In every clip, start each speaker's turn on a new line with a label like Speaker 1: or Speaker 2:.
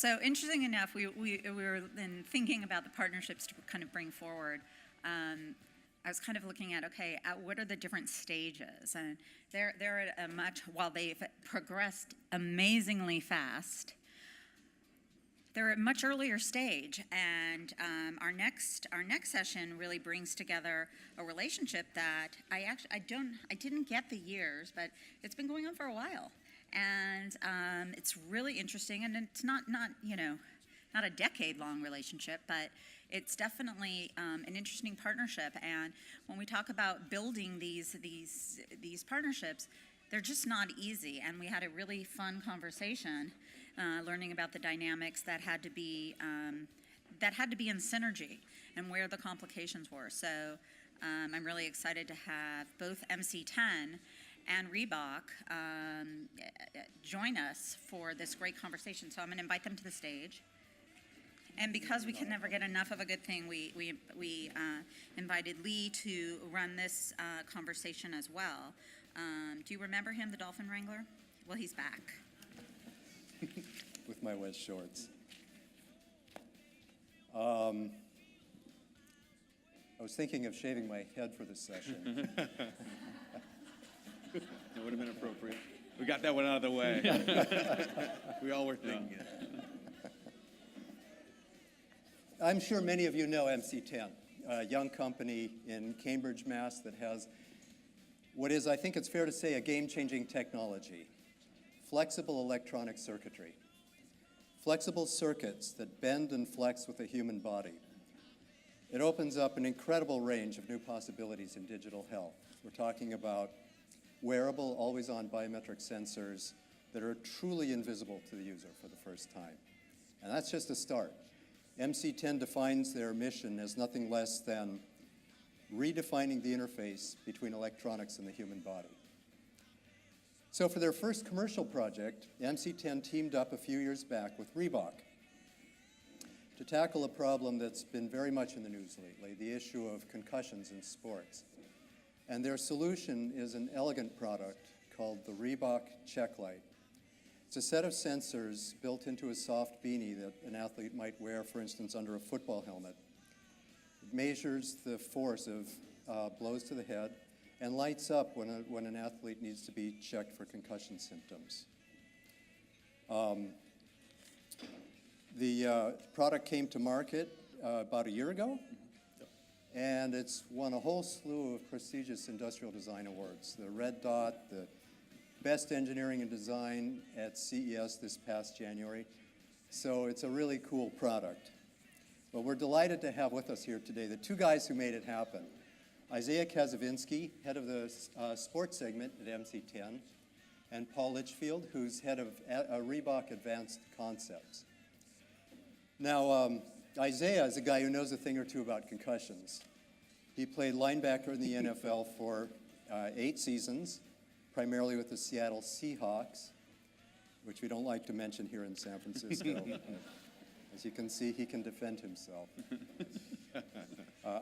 Speaker 1: So interesting enough, we were then thinking about the partnerships to kind of bring forward. I was kind of looking at, okay, what are the different stages? And they're at a much, while they've progressed amazingly fast, they're at a much earlier stage. And our next session really brings together a relationship that I didn't get the years, but it's been going on for a while. And it's really interesting, and it's not a decade-long relationship, but it's definitely an interesting partnership. And when we talk about building these partnerships, they're just not easy. And we had a really fun conversation, learning about the dynamics that had to be in synergy and where the complications were. So I'm really excited to have both MC10 and Reebok join us for this great conversation. So I'm going to invite them to the stage. And because we can never get enough of a good thing, we invited Lee to run this conversation as well. Do you remember him, the Dolphin Wrangler? Well, he's back.
Speaker 2: With my wedge shorts. I was thinking of shaving my head for this session.
Speaker 3: It would have been appropriate. We got that one out of the way. We all were thinking it.
Speaker 2: I'm sure many of you know MC10, a young company in Cambridge, Mass. That has what is, I think it's fair to say, a game-changing technology: flexible electronic circuitry. Flexible circuits that bend and flex with the human body. It opens up an incredible range of new possibilities in digital health. We're talking about wearable, always-on biometric sensors that are truly invisible to the user for the first time. And that's just a start. MC10 defines their mission as nothing less than redefining the interface between electronics and the human body. So for their first commercial project, MC10 teamed up a few years back with Reebok to tackle a problem that's been very much in the news lately, the issue of concussions in sports. And their solution is an elegant product called the Reebok Checklight. It's a set of sensors built into a soft beanie that an athlete might wear, for instance, under a football helmet. It measures the force of blows to the head and lights up when an athlete needs to be checked for concussion symptoms. The product came to market about a year ago, and it's won a whole slew of prestigious industrial design awards. The Red Dot, the Best Engineering and Design at CES this past January. So it's a really cool product. But we're delighted to have with us here today the two guys who made it happen. Isaiah Kazavinsky, head of the sports segment at MC10, and Paul Litchfield, who's head of Reebok Advanced Concepts. Now, Isaiah is a guy who knows a thing or two about concussions. He played linebacker in the NFL for 8 seasons, primarily with the Seattle Seahawks, which we don't like to mention here in San Francisco. As you can see, he can defend himself.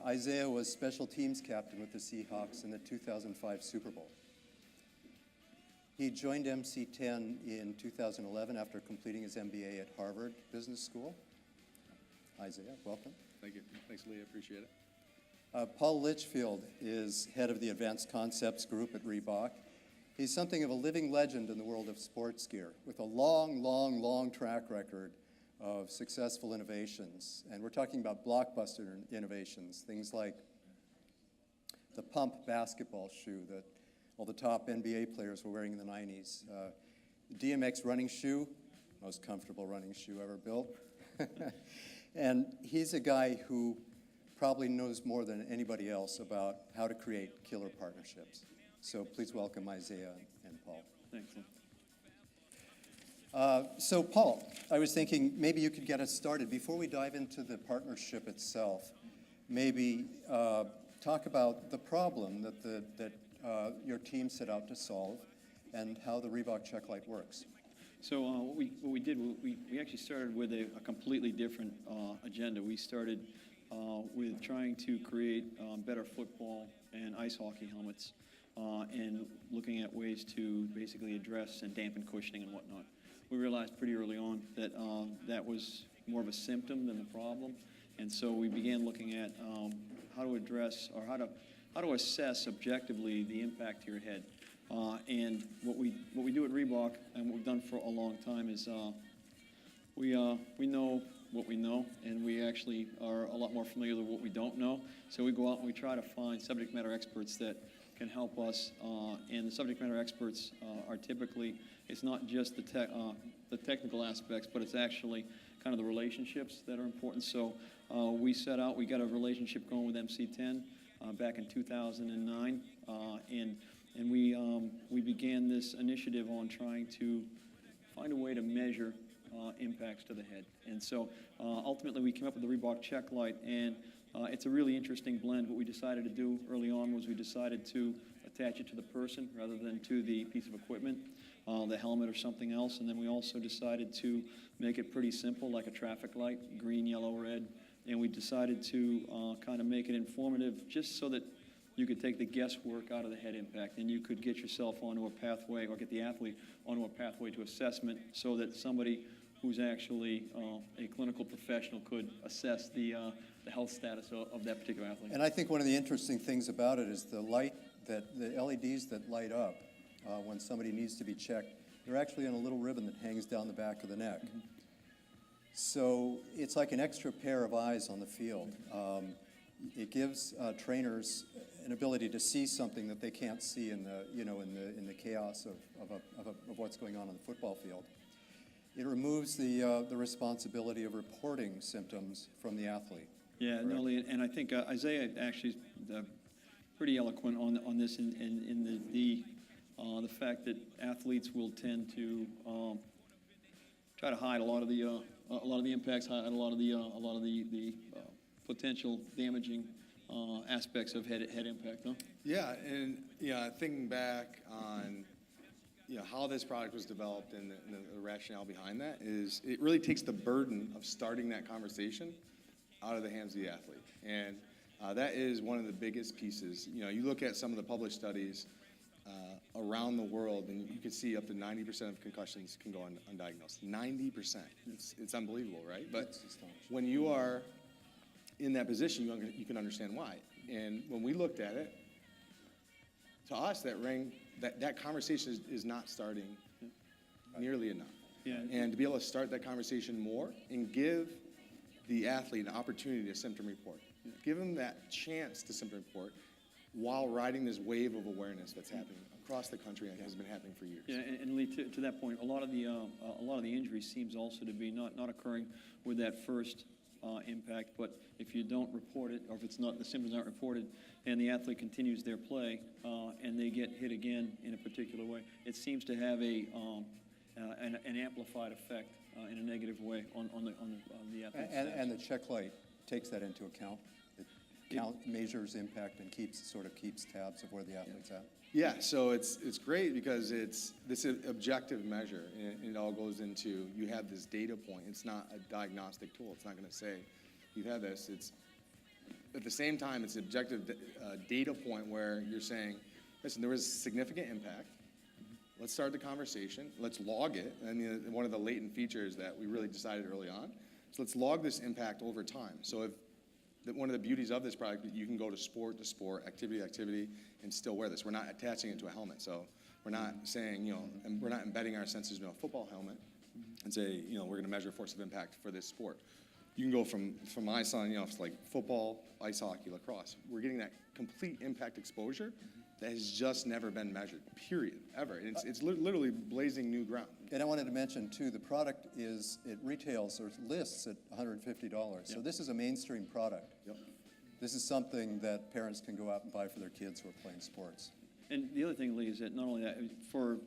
Speaker 2: Isaiah was special teams captain with the Seahawks in the 2005 Super Bowl. He joined MC10 in 2011 after completing his MBA at Harvard Business School. Isaiah, welcome.
Speaker 3: Thank you. Thanks, Lee. I appreciate it.
Speaker 2: Paul Litchfield is head of the Advanced Concepts Group at Reebok. He's something of a living legend in the world of sports gear with a long, long, long track record of successful innovations. And we're talking about blockbuster innovations, things like the pump basketball shoe that all the top NBA players were wearing in the 90s. The DMX running shoe, most comfortable running shoe ever built. And he's a guy who probably knows more than anybody else about how to create killer partnerships. So please welcome Isaiah and Paul.
Speaker 3: Thanks.
Speaker 2: So Paul, I was thinking maybe you could get us started. Before we dive into the partnership itself, maybe talk about the problem that your team set out to solve and how the Reebok Checklight works.
Speaker 3: So what we did, we actually started with a completely different agenda. We started with trying to create better football and ice hockey helmets and looking at ways to basically address and dampen cushioning and whatnot. we realized pretty early on that that was more of a symptom than the problem. And so we began looking at how to address or how to assess objectively the impact to your head. And what we do at Reebok, and what we've done for a long time, is we know what we know, and we actually are a lot more familiar with what we don't know. So we go out and we try to find subject matter experts that can help us. And the subject matter experts are typically, it's not just the technical aspects, but it's actually kind of the relationships that are important. So we set out, we got a relationship going with MC10 back in 2009, and we began this initiative on trying to find a way to measure impacts to the head. And so ultimately we came up with the Reebok Check Light, and it's a really interesting blend. What we decided to do early on was we decided to attach it to the person rather than to the piece of equipment, the helmet or something else. And then we also decided to make it pretty simple, like a traffic light, green, yellow, red. And we decided to kind of make it informative just so that you could take the guesswork out of the head impact, and you could get yourself onto a pathway, or get the athlete onto a pathway to assessment, so that somebody who's actually a clinical professional could assess the health status of that particular athlete.
Speaker 2: And I think one of the interesting things about it is the LEDs that light up when somebody needs to be checked, they're actually on a little ribbon that hangs down the back of the neck. Mm-hmm. So it's like an extra pair of eyes on the field. It gives trainers an ability to see something that they can't see in the chaos of what's going on the football field. It removes the responsibility of reporting symptoms from the athlete.
Speaker 3: Yeah, no, and I think Isaiah actually is pretty eloquent on this in the fact that athletes will tend to try to hide a lot of the impacts, hide a lot of the potential damaging aspects of head impact, huh?
Speaker 4: Yeah, and thinking back on how this product was developed and the rationale behind that is it really takes the burden of starting that conversation out of the hands of the athlete, and that is one of the biggest pieces. You look at some of the published studies around the world, and you can see up to 90% of concussions can go undiagnosed. 90%. It's unbelievable, right? But when you are in that position, you can understand why. And when we looked at it, to us, that conversation is not starting nearly enough.
Speaker 3: Yeah.
Speaker 4: And to be able to start that conversation more and give the athlete an opportunity to symptom report, give them that chance to symptom report while riding this wave of awareness that's happening across the country and has been happening for years.
Speaker 3: Yeah, and Lee, to that point, a lot of the injury seems also to be not occurring with that first impact, but if you don't report it, or if the symptoms aren't reported, and the athlete continues their play, and they get hit again in a particular way, it seems to have an amplified effect in a negative way on the athlete.
Speaker 2: And the check light takes that into account. It measures impact and keeps tabs of where the athlete's at.
Speaker 4: Yeah, so it's great because it's this objective measure, and it all goes into, you have this data point. It's not a diagnostic tool. It's not going to say you've had this. It's at the same time, it's an objective data point where you're saying, listen, there was significant impact. Let's start the conversation. Let's log it. And one of the latent features that we really decided early on, so let's log this impact over time. So if one of the beauties of this product, you can go to sport, activity to activity, and still wear this. We're not attaching it to a helmet, so we're not saying, and we're not embedding our sensors in a football helmet and say, we're going to measure force of impact for this sport. You can go from my son, it's like football, ice hockey, lacrosse. We're getting that complete impact exposure that has just never been measured, period, ever. And it's literally blazing new ground.
Speaker 2: And I wanted to mention, too, the product it retails or lists at $150. Yep. So this is a mainstream product.
Speaker 4: Yep.
Speaker 2: This is something that parents can go out and buy for their kids who are playing sports.
Speaker 3: And the other thing, Lee, is that not only that, for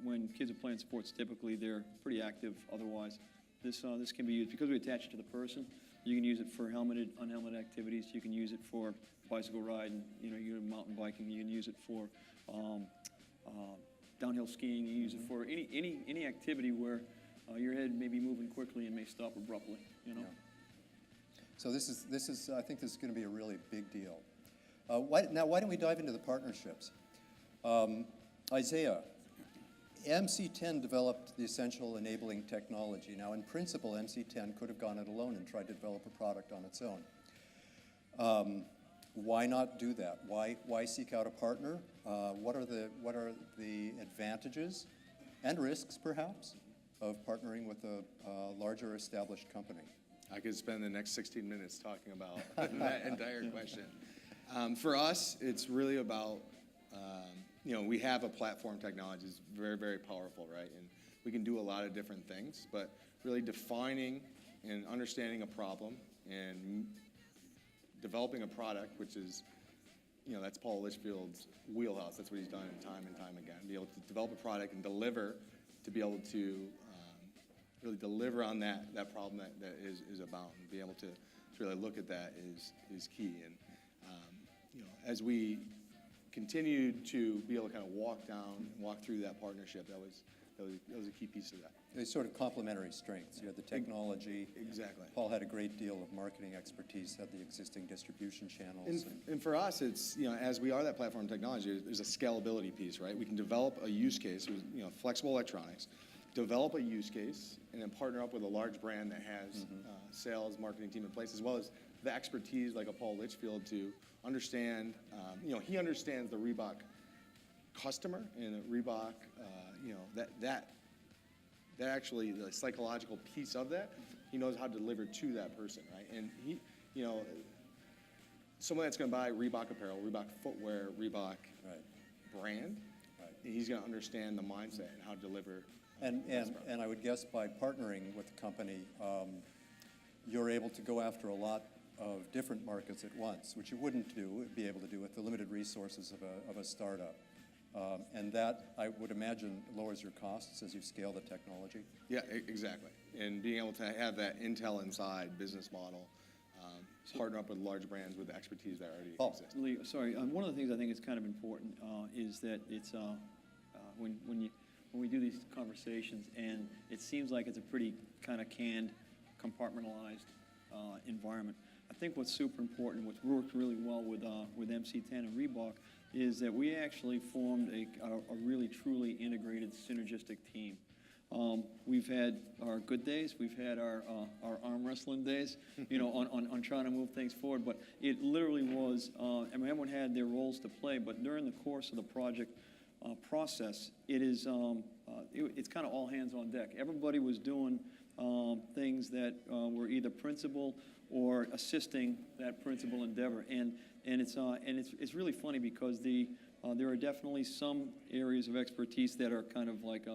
Speaker 3: when kids are playing sports, typically they're pretty active otherwise. This can be used, because we attach it to the person, you can use it for helmeted, unhelmeted activities. You can use it for bicycle riding, you're mountain biking. You can use it for downhill skiing. You use it for any activity where your head may be moving quickly and may stop abruptly,
Speaker 2: Yeah. So this is I think this is going to be a really big deal. Why don't we dive into the partnerships? Isaiah, MC10 developed the essential enabling technology. Now, in principle, MC10 could have gone it alone and tried to develop a product on its own. Why not do that? Why seek out a partner? What are the advantages and risks, perhaps, of partnering with a larger established company?
Speaker 4: I could spend the next 16 minutes talking about that entire question. For us, it's really about, we have a platform technology that's very, very powerful, right? And we can do a lot of different things, but really defining and understanding a problem and developing a product, which is, that's Paul Litchfield's wheelhouse. That's what he's done time and time again. Be able to develop a product and deliver, to be able to really deliver on that problem that is about, and be able to really look at that is key. And as we continued to be able to kind of walk through that partnership, that was a key piece of that.
Speaker 2: They sort of complementary strengths. You had the technology.
Speaker 4: Exactly.
Speaker 2: Paul had a great deal of marketing expertise, had the existing distribution channels.
Speaker 4: And for us, it's, as we are that platform technology, there's a scalability piece, right? We can develop a use case, flexible electronics, develop a use case, and then partner up with a large brand that has sales, marketing team in place, as well as the expertise like a Paul Litchfield to understand, he understands the Reebok customer and the Reebok, that actually, the psychological piece of that, he knows how to deliver to that person, right? And he, someone that's going to buy Reebok apparel, Reebok footwear, Reebok brand, he's going to understand the mindset and how to deliver.
Speaker 2: And I would guess by partnering with the company, you're able to go after a lot of different markets at once, which you wouldn't be able to do with the limited resources of a startup. And that, I would imagine, lowers your costs as you scale the technology.
Speaker 4: Yeah, exactly. And being able to have that Intel inside business model, partner up with large brands with the expertise that already exists.
Speaker 3: Lee, sorry, one of the things I think is kind of important is that it's when we do these conversations, and it seems like it's a pretty kind of canned, compartmentalized environment. I think what's super important, what's worked really well with MC10 and Reebok, is that we actually formed a really truly integrated, synergistic team. We've had our good days, we've had our arm wrestling days, on trying to move things forward. But it literally was, everyone had their roles to play. But during the course of the project process, it's kind of all hands on deck. Everybody was doing things that were either principal or assisting that principal endeavor, and it's really funny because there are definitely some areas of expertise that are kind of like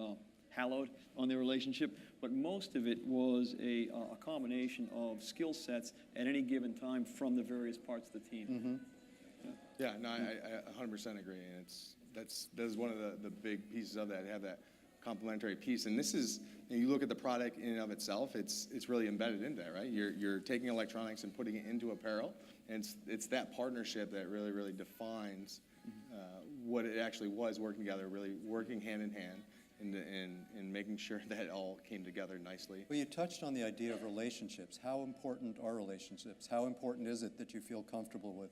Speaker 3: hallowed on their relationship, but most of it was a combination of skill sets at any given time from the various parts of the team.
Speaker 2: Mm-hmm.
Speaker 4: Yeah, no, I 100% agree, and that's one of the big pieces of that, to have that complementary piece. And this is, you look at the product in and of itself, it's really embedded into that, right? You're taking electronics and putting it into apparel, and it's that partnership that really, really defines what it actually was, working together, really working hand in hand, and making sure that it all came together nicely.
Speaker 2: Well, you touched on the idea of relationships. How important are relationships? How important is it that you feel comfortable with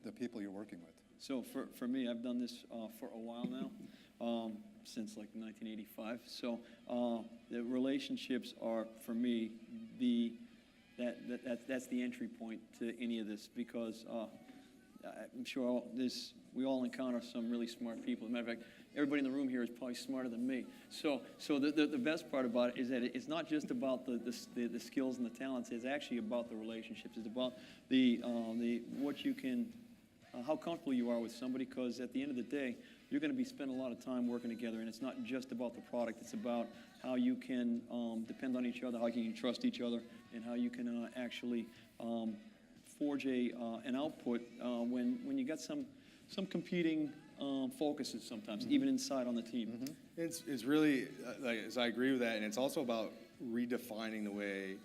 Speaker 2: the people you're working with?
Speaker 3: So for me, I've done this for a while now, since like 1985. So the relationships are, for me, that's the entry point to any of this, because I'm sure we all encounter some really smart people. As a matter of fact, everybody in the room here is probably smarter than me. So the best part about it is that it's not just about the skills and the talents. It's actually about the relationships. It's about what you can, how comfortable you are with somebody, because at the end of the day, you're going to be spending a lot of time working together, and it's not just about the product. It's about how you can depend on each other, how you can trust each other, and how you can actually forge an output when you got some competing focuses sometimes, even inside on the team.
Speaker 4: Mm-hmm. It's really, I agree with that, and it's also about redefining the way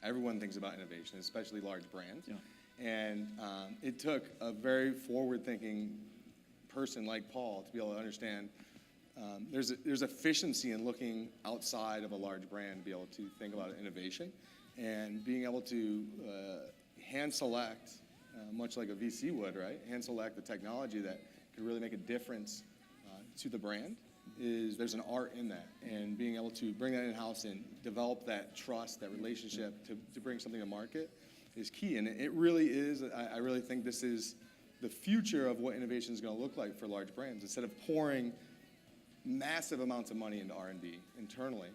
Speaker 4: everyone thinks about innovation, especially large brands.
Speaker 3: Yeah.
Speaker 4: And it took a very forward-thinking person like Paul to be able to understand there's efficiency in looking outside of a large brand to be able to think about innovation, and being able to hand select, much like a VC would, right? Hand select the technology that could really make a difference to the brand, is there's an art in that, and being able to bring that in-house and develop that trust, that relationship to bring something to market is key. And it really is, I really think this is the future of what innovation is going to look like for large brands. Instead of pouring massive amounts of money into R&D internally,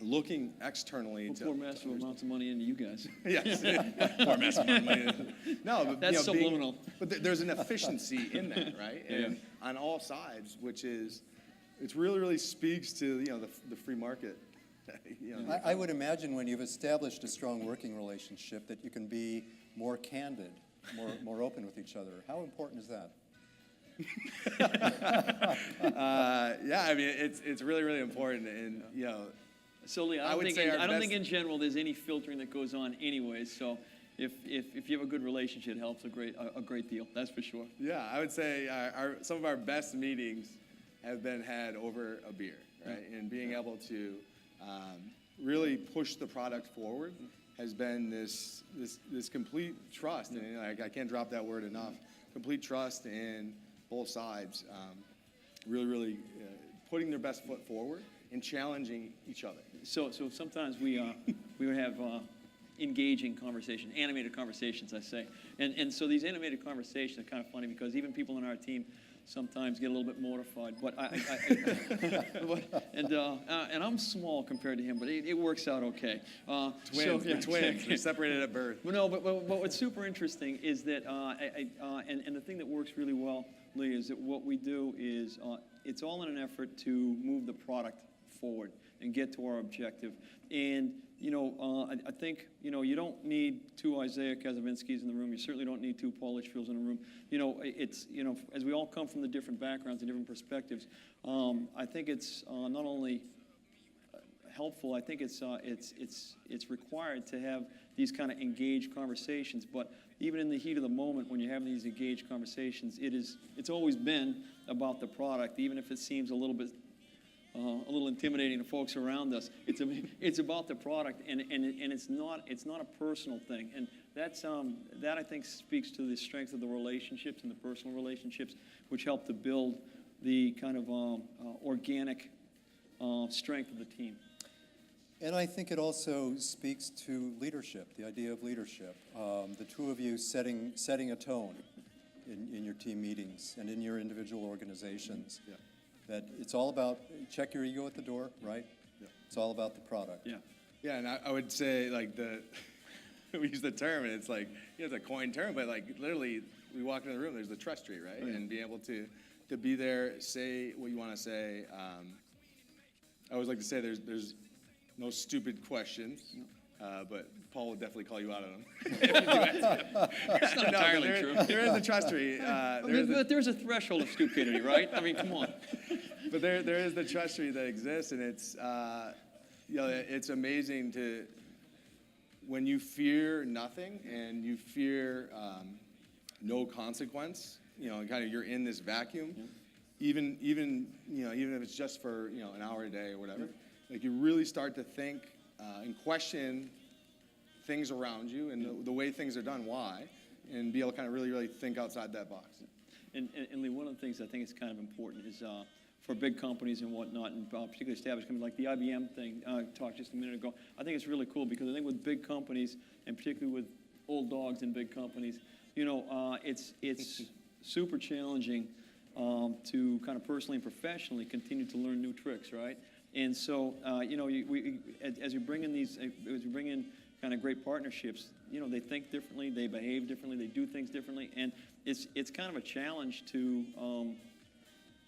Speaker 4: looking externally
Speaker 3: We'll
Speaker 4: to
Speaker 3: pour massive amounts of money into you guys.
Speaker 4: yes, pour massive amount of money. No, but
Speaker 3: That's
Speaker 4: being-
Speaker 3: subliminal.
Speaker 4: but there's an efficiency in that, right? And on all sides, which is, it really, really speaks to the free market.
Speaker 2: I would imagine when you've established a strong working relationship that you can be more candid, more open with each other. How important is that?
Speaker 4: Yeah, I mean, it's really, really important, and
Speaker 3: So, Lee,
Speaker 4: I would say
Speaker 3: I
Speaker 4: our
Speaker 3: don't think
Speaker 4: best-
Speaker 3: in general there's any filtering that goes on anyways. So, if you have a good relationship, it helps a great deal. That's for sure.
Speaker 4: yeah, I would say some of our best meetings have been had over a beer, right? And being able to really push the product forward has been this complete trust, and I can't drop that word enough. Complete trust in both sides, really, really putting their best foot forward and challenging each other.
Speaker 3: So sometimes we would have engaging conversation, animated conversations, I say. And so these animated conversations are kind of funny because even people on our team sometimes get a little bit mortified. But and I'm small compared to him, but it works out okay.
Speaker 4: Twins, we're twins. We're separated at birth.
Speaker 3: Well, no, but what's super interesting is that, and the thing that works really well, Lee, is that what we do is it's all in an effort to move the product forward and get to our objective. And I think you don't need two Isaiah Kazavinskis in the room. You certainly don't need two Paul Litchfields in the room. It's as we all come from the different backgrounds and different perspectives. I think it's not only helpful. I think it's required to have these kind of engaged conversations. But even in the heat of the moment, when you're having these engaged conversations, it's always been about the product, even if it seems a little intimidating to folks around us. It's about the product, and it's not a personal thing. And that I think speaks to the strength of the relationships and the personal relationships, which help to build the kind of organic strength of the team.
Speaker 2: And I think it also speaks to leadership, the idea of leadership. The two of you setting a tone in your team meetings and in your individual organizations.
Speaker 4: Yeah.
Speaker 2: That it's all about, check your ego at the door, right?
Speaker 4: Yeah.
Speaker 2: It's all about the product.
Speaker 3: Yeah.
Speaker 4: Yeah, and I would say we use the term, and it's like it's a coined term, but like literally, we walk into the room, there's the trust tree, right? And be able to be there, say what you want to say. I always like to say there's no stupid questions, but Paul will definitely call you out on them.
Speaker 3: That's not entirely true.
Speaker 4: There is a trust tree.
Speaker 3: But there's a threshold of stupidity, right? I mean, come on.
Speaker 4: But there is the trust tree that exists, and it's it's amazing to when you fear nothing and you fear no consequence. Kind of you're in this vacuum. Even if it's just for an hour a day or whatever. Like you really start to think and question things around you and the way things are done, why, and be able to kind of really, really think outside that box.
Speaker 3: And Lee, one of the things I think is kind of important is for big companies and whatnot, and particularly established companies like the IBM thing talked just a minute ago. I think it's really cool because I think with big companies, and particularly with old dogs in big companies, it's super challenging to kind of personally and professionally continue to learn new tricks, right? And so, as you bring in kind of great partnerships, they think differently, they behave differently, they do things differently, and it's kind of a challenge to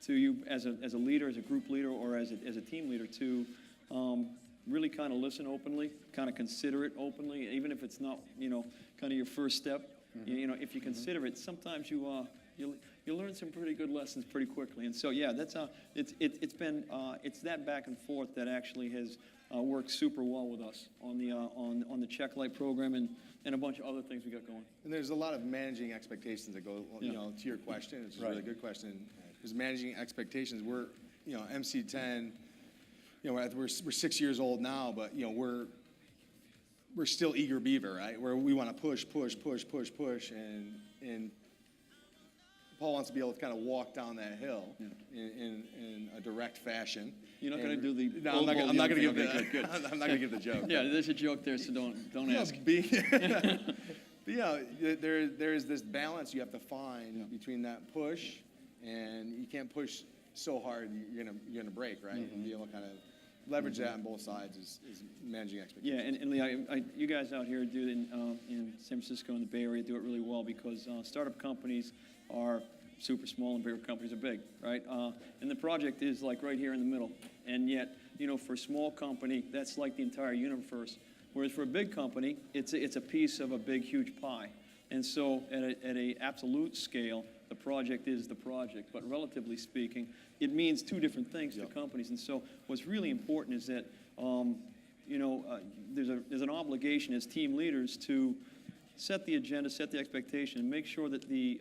Speaker 3: you as a leader, as a group leader, or as a team leader to really kind of listen openly, kind of consider it openly, even if it's not kind of your first step. Mm-hmm. If you consider it, sometimes you learn some pretty good lessons pretty quickly. And so that's it's that back and forth that actually has worked super well with us on the Check Light program and a bunch of other things we got going.
Speaker 4: And there's a lot of managing expectations that go to your question. It's a really good question. There's managing expectations. We're MC10. We're 6 years old now, but we're still eager beaver, right? Where we want to push, and Paul wants to be able to kind of walk down that hill in a direct fashion.
Speaker 3: You're not going to do the.
Speaker 4: No, I'm not going to give
Speaker 3: okay, good.
Speaker 4: I'm not going to give the joke.
Speaker 3: Yeah, there's a joke there, so don't
Speaker 4: Yeah,
Speaker 3: ask.
Speaker 4: There's this balance you have to find between that push, and you can't push so hard you're gonna break, right? And be able to kind of leverage that on both sides is managing expectations.
Speaker 3: Yeah, and Lee, you guys out here do it in San Francisco and the Bay Area do it really well because startup companies are super small and bigger companies are big, right? And the project is like right here in the middle, and yet, for a small company, that's like the entire universe. Whereas for a big company, it's a piece of a big, huge pie. And so at a absolute scale, the project is the project. But relatively speaking, it means two different things to companies. And so what's really important is that, there's an obligation as team leaders to set the agenda, set the expectation, and make sure that the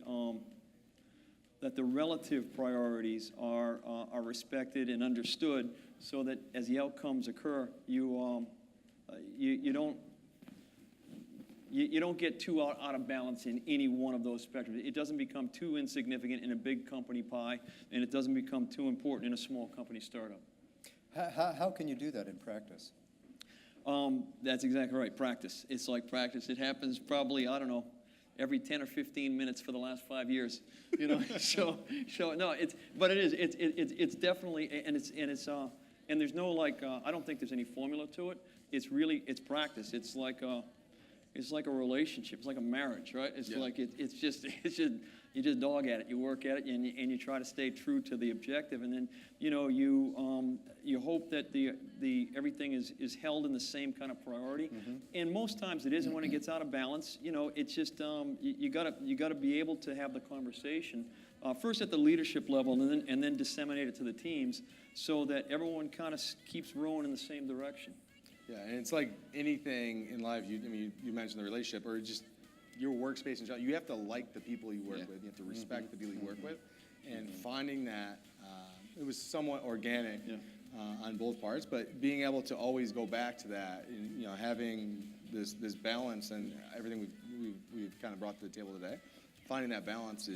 Speaker 3: relative priorities are respected and understood so that as the outcomes occur, you don't get too out of balance in any one of those spectrums. It doesn't become too insignificant in a big company pie, and it doesn't become too important in a small company startup.
Speaker 2: How can you do that in practice?
Speaker 3: That's exactly right, practice. It's like practice. It happens probably, I don't know, every 10 or 15 minutes for the last 5 years. So no, but it is. It's definitely, and there's no I don't think there's any formula to it. It's practice. It's like a relationship. It's like a marriage, right? It's just you just dog at it. You work at it, and you try to stay true to the objective. And then you hope that the everything is held in the same kind of priority. And most times it is. And when it gets out of balance, it's just you gotta be able to have the conversation first at the leadership level, and then disseminate it to the teams so that everyone kind of keeps rowing in the same direction.
Speaker 4: Yeah, and it's like anything in life. You mentioned the relationship, or just your workspace in general. You have to like the people you work with. You have to respect the people you work with, and finding that it was somewhat organic on both parts, but being able to always go back to that, and, having this balance and everything we've kind of brought to the table today. Finding that balance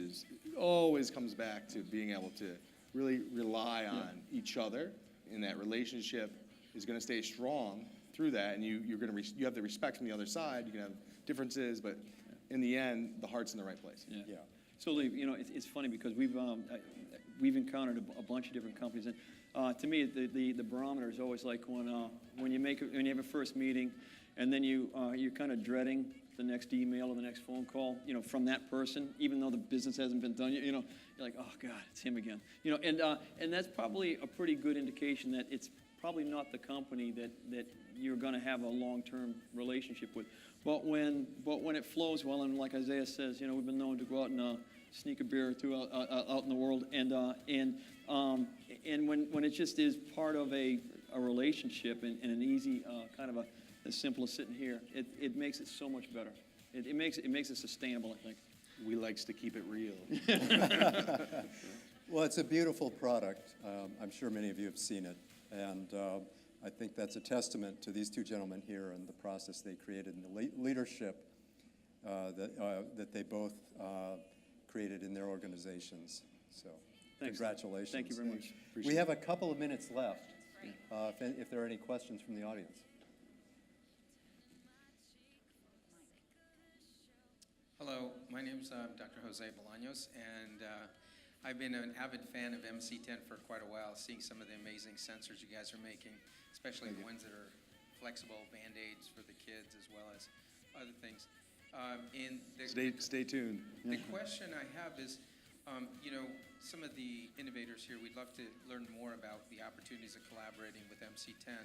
Speaker 4: always comes back to being able to really rely on each other, and that relationship is going to stay strong through that, and you have the respect from the other side. You can have differences, but in the end, the heart's in the right place.
Speaker 3: Yeah. So, Lee, it's funny because we've encountered a bunch of different companies, and to me, the barometer is always like when you have a first meeting, and then you're kind of dreading the next email or the next phone call, from that person, even though the business hasn't been done yet. You're like, oh God, it's him again. And that's probably a pretty good indication that it's probably not the company that you're going to have a long-term relationship with. But when it flows well, and like Isaiah says, we've been known to go out and sneak a beer or two out in the world, and when it just is part of a relationship and an easy kind of as simple as sitting here, it makes it so much better. It makes it sustainable, I think.
Speaker 4: We likes to keep it real.
Speaker 2: Well, it's a beautiful product. I'm sure many of you have seen it. And I think that's a testament to these two gentlemen here and the process they created and the leadership that they both created in their organizations. So
Speaker 3: Thanks.
Speaker 2: Congratulations.
Speaker 3: Thank you very much.
Speaker 2: We have a couple of minutes left if there are any questions from the audience.
Speaker 5: Hello, my name is Dr. Jose Bolaños, and I've been an avid fan of MC10 for quite a while, seeing some of the amazing sensors you guys are making, especially the ones that are flexible Band-Aids for the kids as well as other things.
Speaker 4: Stay tuned.
Speaker 5: The question I have is, some of the innovators here, we'd love to learn more about the opportunities of collaborating with MC10.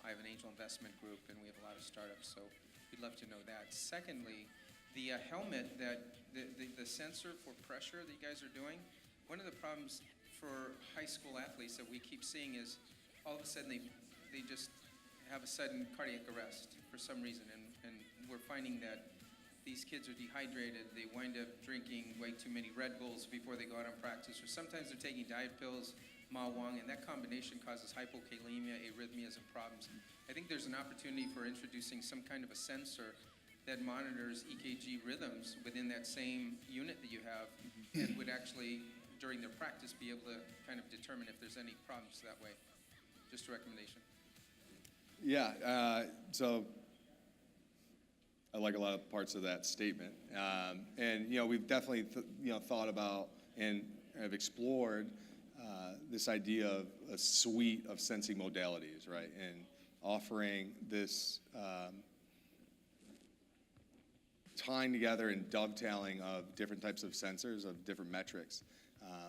Speaker 5: I have an angel investment group, and we have a lot of startups, so we'd love to know that. Secondly, the helmet, the sensor for pressure that you guys are doing, one of the problems for high school athletes that we keep seeing is all of a sudden they just have a sudden cardiac arrest for some reason, and we're finding that these kids are dehydrated, they wind up drinking way too many Red Bulls before they go out on practice, or sometimes they're taking diet pills, Ma Wang, and that combination causes hypokalemia, arrhythmias, and problems. I think there's an opportunity for introducing some kind of a sensor that monitors EKG rhythms within that same unit that you have, and would actually, during their practice, be able to kind of determine if there's any problems that way. Just a recommendation.
Speaker 4: Yeah, so I like a lot of parts of that statement. And, we've definitely, thought about and have explored this idea of a suite of sensing modalities, right? And offering this tying together and dovetailing of different types of sensors, of different metrics,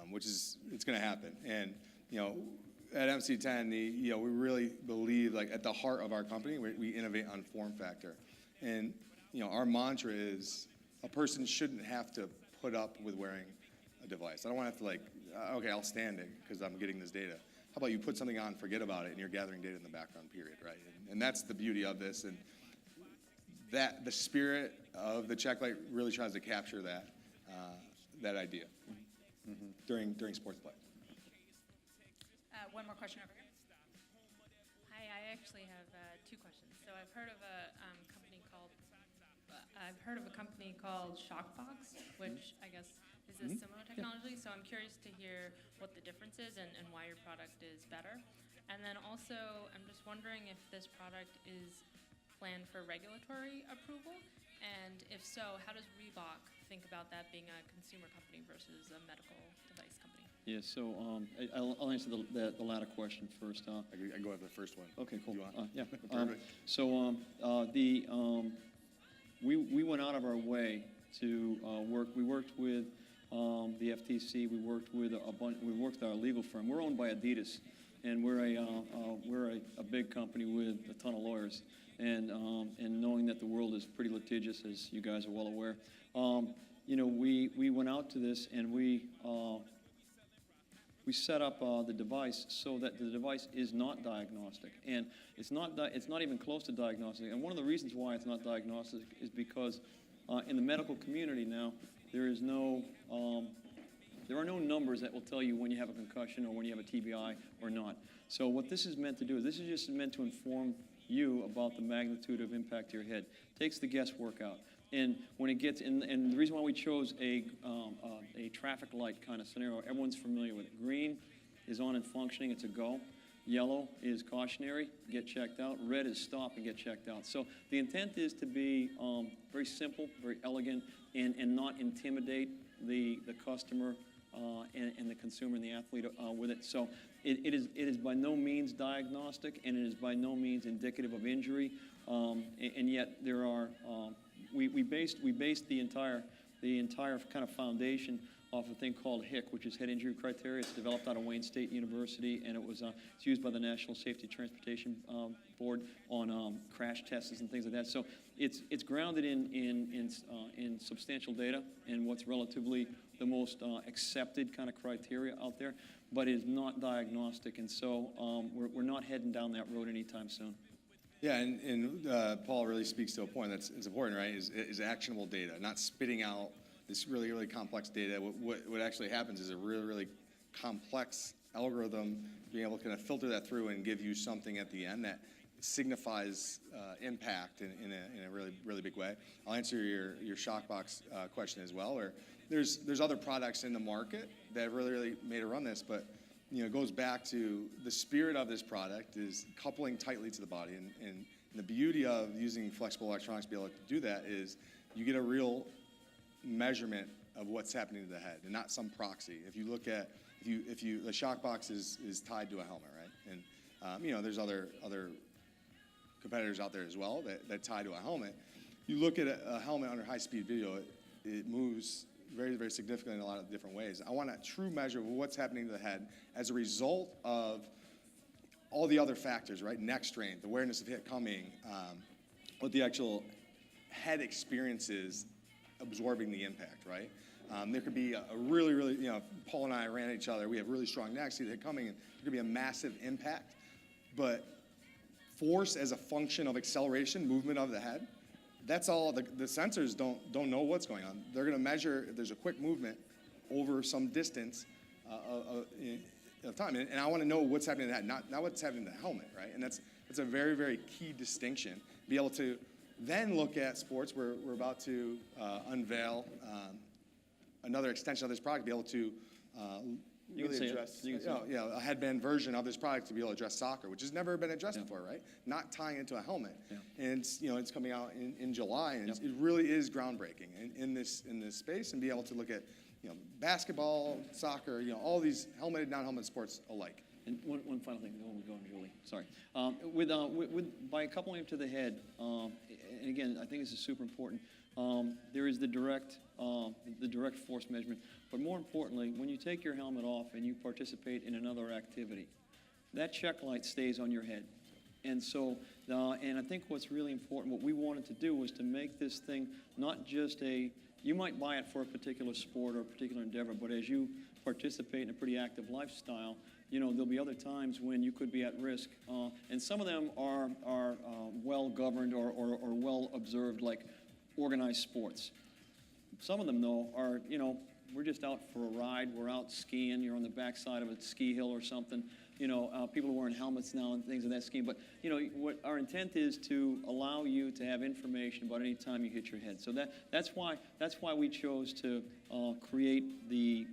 Speaker 4: which is, it's going to happen. And, at MC10, we really believe, like, at the heart of our company, we innovate on form factor. And, our mantra is a person shouldn't have to put up with wearing a device. I don't want to have to, like, okay, I'll stand it because I'm getting this data. How about you put something on, forget about it, and you're gathering data in the background, period, right? And that's the beauty of this. And that the spirit of the checklight really tries to capture that that idea during sports play.
Speaker 1: One more question over here.
Speaker 6: Hi, I actually have two questions. So I've heard of a company called Shockbox, which I guess is a similar technology. So I'm curious to hear what the difference is and why your product is better. And then also, I'm just wondering if this product is planned for regulatory approval, and if so, how does Reebok think about that being a consumer company versus a medical device company?
Speaker 3: Yeah, so I'll answer the latter question first.
Speaker 4: I can go with the first one.
Speaker 3: Okay, cool.
Speaker 4: You want?
Speaker 3: Yeah.
Speaker 4: Perfect.
Speaker 3: We went out of our way to work. We worked with the FTC. We worked with we worked with our legal firm. We're owned by Adidas, and we're a big company with a ton of lawyers. And knowing that the world is pretty litigious, as you guys are well aware, we went out to this and we set up the device so that the device is not diagnostic, and it's not even close to diagnostic. And one of the reasons why it's not diagnostic is because in the medical community now there are no numbers that will tell you when you have a concussion or when you have a TBI or not. So what this is meant to do is this is just meant to inform you about the magnitude of impact to your head. Takes the guesswork out. And when it gets, and the reason why we chose a traffic light kind of scenario, everyone's familiar with it. Green is on and functioning, it's a go. Yellow is cautionary, get checked out. Red is stop and get checked out. So the intent is to be very simple, very elegant, and not intimidate the customer and the consumer and the athlete with it. So it is by no means diagnostic, and it is by no means indicative of injury. And yet there are we based the entire kind of foundation off a thing called HIC, which is Head Injury Criteria. It's developed out of Wayne State University, and it's used by the National Safety Transportation Board on crash tests and things like that. So it's grounded in substantial data and what's relatively the most accepted kind of criteria out there, but it is not diagnostic, and so we're not heading down that road anytime soon.
Speaker 4: Yeah, and Paul really speaks to a point that's important, right? Is actionable data, not spitting out this really, really complex data. What actually happens is a really, really complex algorithm being able to kind of filter that through and give you something at the end that signifies impact in a really, really big way. I'll answer your Shockbox question as well. Or there's other products in the market that really, really made a run this, but it goes back to the spirit of this product is coupling tightly to the body. And the beauty of using flexible electronics to be able to do that is you get a real measurement of what's happening to the head and not some proxy. If you look at, the Shockbox is tied to a helmet, right? And, there's other competitors out there as well that tie to a helmet. You look at a helmet under high-speed video, it moves very, very significantly in a lot of different ways. I want a true measure of what's happening to the head as a result of all the other factors, right? Neck strength, awareness of hit coming, what the actual head experience is absorbing the impact, right? There could be a really, really, Paul and I ran at each other. We have really strong necks, see the hit coming, and there could be a massive impact. But force as a function of acceleration, movement of the head, that's all. The sensors don't know what's going on. They're going to measure if there's a quick movement over some distance of time. And I want to know what's happening to the head, not what's happening to the helmet, right? And that's a very, very key distinction. Be able to Then look at sports. We're about to unveil another extension of this product, be able to
Speaker 3: You can
Speaker 4: really
Speaker 3: see it.
Speaker 4: address,
Speaker 3: You can see it.
Speaker 4: you know, a headband version of this product to be able to address soccer, which has never been addressed before, right? Not tying into a helmet.
Speaker 3: Yeah.
Speaker 4: And it's, you know, it's coming out in July, and
Speaker 3: Yep.
Speaker 4: it really is groundbreaking in this space, and be able to look at, you know, basketball, soccer, you know, all these helmeted, non-helmeted sports alike.
Speaker 3: And one final thing before we go on, Julie. Sorry. By coupling it to the head, and again, I think this is super important. There is the direct force measurement, but more importantly, when you take your helmet off and you participate in another activity, that check light stays on your head. And so, and I think what's really important, what we wanted to do was to make this thing not just you might buy it for a particular sport or a particular endeavor, but as you participate in a pretty active lifestyle, you know, there'll be other times when you could be at risk. And some of them are well governed or well observed, like organized sports. Some of them, though, are, you know, we're just out for a ride, we're out skiing, you're on the backside of a ski hill or something. You know, people are wearing helmets now and things of that skiing. But, you know, what our intent is to allow you to have information about any time you hit your head. So that's why we chose to create the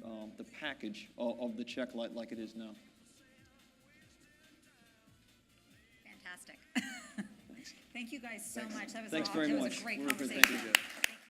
Speaker 3: package of the check light like it is now.
Speaker 1: Fantastic. Thank you guys so much. That was
Speaker 3: Thanks
Speaker 1: all,
Speaker 3: very
Speaker 1: it was
Speaker 3: much.
Speaker 1: a great
Speaker 3: We were good.
Speaker 1: conversation.
Speaker 3: Thank you.